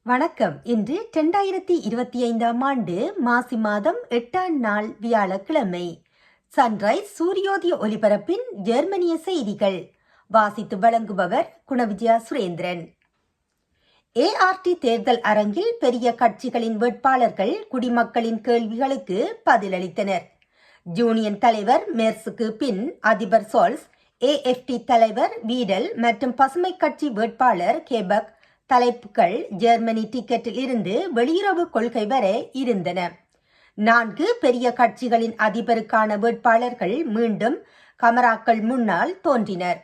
வணக்கம். இன்று 2025ஆம் ஆண்டு மாசி மாதம் 8ஆம் நாள் வியாழக்கிழமை. சன்ரைஸ் சூரியோதய ஒலிபரப்பின் ஜெர்மனிய செய்திகள் வாசித்து வழங்குபவர் குணவிஜயா சுரேந்திரன். ஏஆர்டி தேர்தல் அரங்கில் பெரிய கட்சிகளின் வேட்பாளர்கள் குடிமக்களின் கேள்விகளுக்கு பதிலளித்தனர். ஜூனியன் தலைவர் மெர்ஸுக்கு பின் அதிபர் சோல்ஸ், ஏஎஃப்டி தலைவர் வீடல் மற்றும் பசுமை கட்சி வேட்பாளர் கேபக் தலைப்புகள் ஜெர்மனி டிக்கெட்டில் இருந்து வெளியுறவு கொள்கை வரை இருந்தன. 4 பெரிய கட்சிகளின் அதிபருக்கான வேட்பாளர்கள் மீண்டும் கமராக்கள் முன்னால் தோன்றினர்.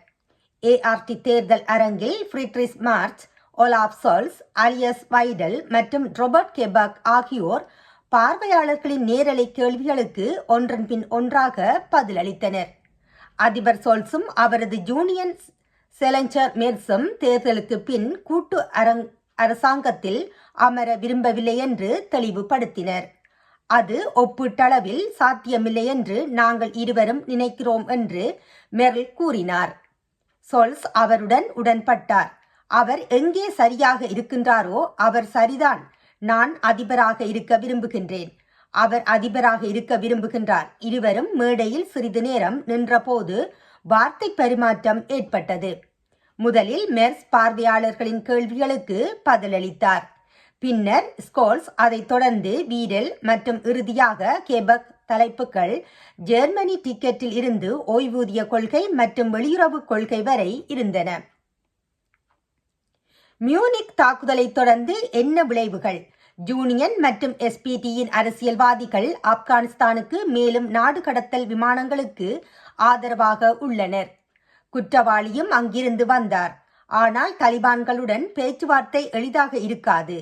ஏஆர்டி தேர்தல் அரங்கில் ஃப்ரீட்ரிஸ் மார்ச், ஒலாப் சோல்ஸ், அலியஸ் வைடல் மற்றும் ரொபர்ட் கெபக் ஆகியோர் பார்வையாளர்களின் நேரலை கேள்விகளுக்கு ஒன்றன் பின் ஒன்றாக பதிலளித்தனர். அதிபர் சோல்ஸும் அவரது ஜூனியன் செலஞ்சர் மெர்ஸும் தேர்தலுக்கு பின் கூட்டு அரசாங்கத்தில் அமர விரும்பவில்லை என்று தெளிவுபடுத்தினர். அது ஒப்பீட்டளவில் சாத்தியமில்லை என்று நாங்கள் இருவரும் நினைக்கிறோம் என்று மெர்ல் கூறினார். சோல்ஸ் அவருடன் உடன்பட்டார். அவர் எங்கே சரியாக இருக்கின்றாரோ அவர் சரிதான். நான் அதிபராக இருக்க விரும்புகின்றேன். அவர் அதிபராக இருக்க விரும்புகின்றார். இருவரும் மேடையில் சிறிது நேரம் நின்றபோது வார்த்தை பரிமாற்றம் ஏற்பட்டது. முதலில் மெர்ஸ் பார்வையாளர்களின் கேள்விகளுக்கு பதிலளித்தார். பின்னர் ஸ்கோல்ஸ், அதைத் தொடர்ந்து வீடல் மற்றும் இறுதியாக கெபக் தலைப்புகள் ஜெர்மனி டிக்கெட்டில் இருந்து ஓய்வூதிய கொள்கை மற்றும் வெளியுறவு கொள்கை வரை இருந்தன. மியூனிக் தாக்குதலை தொடர்ந்து என்ன விளைவுகள்? ஜூனியன் மற்றும் எஸ்பிடியின் அரசியல்வாதிகள் ஆப்கானிஸ்தானுக்கு மேலும் நாடு கடத்தல் விமானங்களுக்கு ஆதரவாக உள்ளனர். குற்றவாளியும் அங்கிருந்து வந்தார். ஆனால் தலிபான்களுடன் பேச்சுவார்த்தை எளிதாக இருக்காது.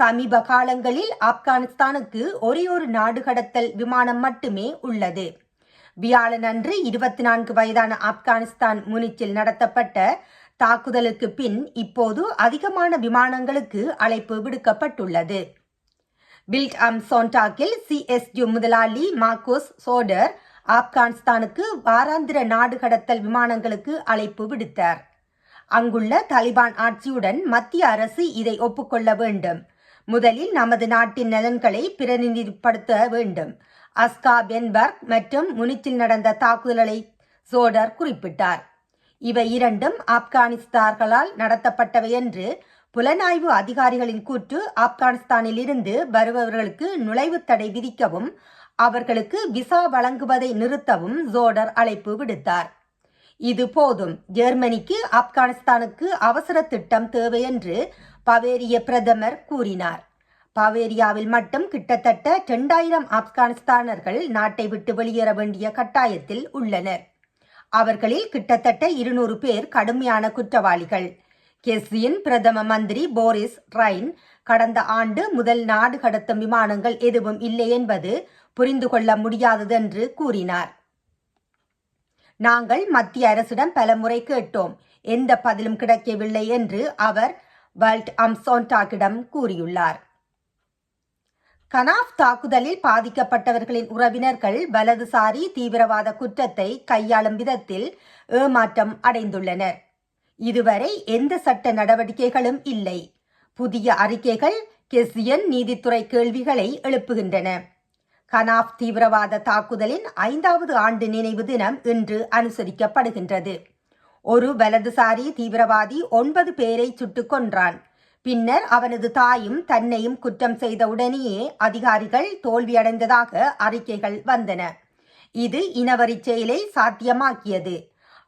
சமீப காலங்களில் ஆப்கானிஸ்தானுக்கு ஒரே ஒரு நாடு கடத்தல் விமானம் மட்டுமே உள்ளது. வியாழனன்று 24 வயதான ஆப்கானிஸ்தான் முனிச்சில் நடத்தப்பட்ட தாக்குதலுக்கு பின் இப்போது அதிகமான விமானங்களுக்கு அழைப்பு விடுக்கப்பட்டுள்ளது. பில்ட் அம் சோன்டாக்கில் சிஎஸ்யு முதலாளி மார்கோஸ் சோடர் ஆப்கானிஸ்தானுக்கு வாராந்திர நாடு கடத்தல் விமானங்களுக்கு அழைப்பு விடுத்தார். அங்குள்ள தலிபான் ஆட்சியுடன் மத்திய அரசு இதை ஒப்புக்கொள்ள வேண்டும். முதலில் நமது நாட்டின் நலன்களை பிரதிநிதிப்படுத்த வேண்டும். அஸ்கா பென்பர்க் மற்றும் முனிச்சில் நடந்த தாக்குதல்களை சோடர் குறிப்பிட்டார். இவை இரண்டும் ஆப்கானிஸ்தார்களால் நடத்தப்பட்டவை என்று புலனாய்வு அதிகாரிகளின் கூற்று. ஆப்கானிஸ்தானில் இருந்து வருபவர்களுக்கு நுழைவு தடை விதிக்கவும் அவர்களுக்கு விசா வழங்குவதை நிறுத்தவும் சோடர் அழைப்பு விடுத்தார். இது போதும், ஜெர்மனிக்கு ஆப்கானிஸ்தானுக்கு அவசர திட்டம் தேவை என்று பவேரிய பிரதமர் கூறினார். பவேரியாவில் மட்டும் கிட்டத்தட்ட 2000 ஆப்கானிஸ்தானர்கள் நாட்டை விட்டு வெளியேற வேண்டிய கட்டாயத்தில் உள்ளனர். அவர்களில் கிட்டத்தட்ட 200 பேர் கடுமையான குற்றவாளிகள். கெஸ்ஸியின் பிரதம மந்திரி போரிஸ் ரைன் கடந்த ஆண்டு முதல் நாடு கடத்தும் விமானங்கள் எதுவும் இல்லை என்பது புரிந்து கொள்ள முடியாதது என்று கூறினார். நாங்கள் மத்திய அரசிடம் பலமுறை கேட்டோம், எந்த பதிலும் கிடைக்கவில்லை என்று அவர் பல்ட் அம் சோன்டாக்கிடம் கூறியுள்ளார். கனாஃப் தாக்குதலில் பாதிக்கப்பட்டவர்களின் உறவினர்கள் வலதுசாரி தீவிரவாத குற்றத்தை கையாளும் விதத்தில் ஏமாற்றம் அடைந்துள்ளனர். இதுவரை எந்த சட்ட நடவடிக்கைகளும் இல்லை. புதிய அறிக்கைகள் கெஸ்ஸியன் நீதித்துறை கேள்விகளை எழுப்புகின்றன. கனாஃப் தீவிரவாத தாக்குதலின் 5வது ஆண்டு நினைவு தினம் இன்று அனுசரிக்கப்படுகின்றது. ஒரு வலதுசாரி தீவிரவாதி 9 பேரை சுட்டுக் கொன்றான். பின்னர் அவனது தாயும் தன்னையும் குற்றம் செய்த உடனேயே அதிகாரிகள் தோல்வியடைந்ததாக அறிக்கைகள் வந்தன. இது இனவரி செயலை சாத்தியமாக்கியது.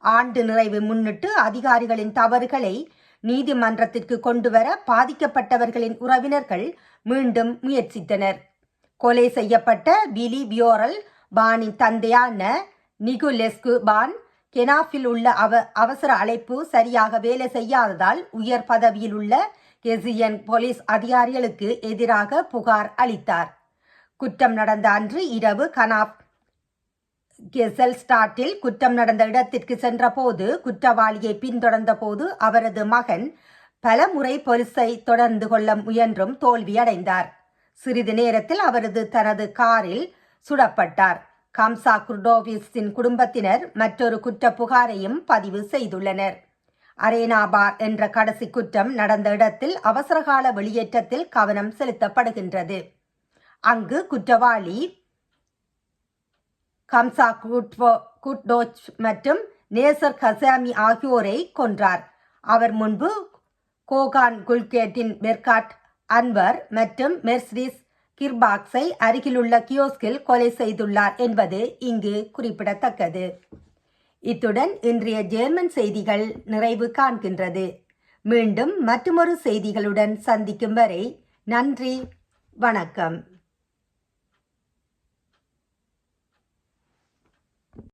ஆண்டு நிறைவு முன்னிட்டு அதிகாரிகளின் தவறுகளை நீதிமன்றத்திற்கு கொண்டுவர பாதிக்கப்பட்டவர்களின் உறவினர்கள் மீண்டும் முயற்சித்தனர். கொலை செய்யப்பட்ட விலி வியோரல் பானின் தந்தையான நிகுலெஸ்கு பான், கெனாஃபில் உள்ள அவசர அழைப்பு சரியாக வேலை செய்யாததால் உயர் பதவியில் உள்ள கெசியன் போலீஸ் அதிகாரிகளுக்கு எதிராக புகார் அளித்தார். குற்றம் நடந்த அன்று இரவு கனாஃப் கெசல்ஸ்டாட்டில் குற்றம் நடந்த இடத்திற்கு சென்றபோது குற்றவாளியை பின்தொடர்ந்த போது அவரது மகன் பலமுறை போலீஸை தொடர்ந்து கொள்ள முயன்றும் தோல்வியடைந்தார். சிறிது நேரத்தில் தனது காரில் சுடப்பட்டார். கம்சா குர்டோவிஸின் குடும்பத்தினர் மற்றொரு குற்ற புகாரையும் பதிவு செய்துள்ளனர். அரேனா பார் என்ற கடைசி குற்றம் நடந்த இடத்தில் அவசரகால வெளியேற்றத்தில் கவனம் செலுத்தப்படுகின்றது. அங்கு குற்றவாளி கம்சா குட்டோச் மற்றும் நேசர் கசாமி ஆகியோரை கொன்றார். அவர் முன்பு கோகான் குல்கேட்டின் பெர்காட் அன்வர் மற்றும் மெர்சிடிஸ் கிர்பாக்ஸை அருகிலுள்ள கியோஸ்கில் கொலை செய்துள்ளார் என்பது இங்கு குறிப்பிடத்தக்கது. இத்துடன் இன்றைய ஜெர்மன் செய்திகள் நிறைவு காண்கின்றது. மீண்டும் மற்றுமொரு செய்திகளுடன் சந்திக்கும் வரை நன்றி, வணக்கம்.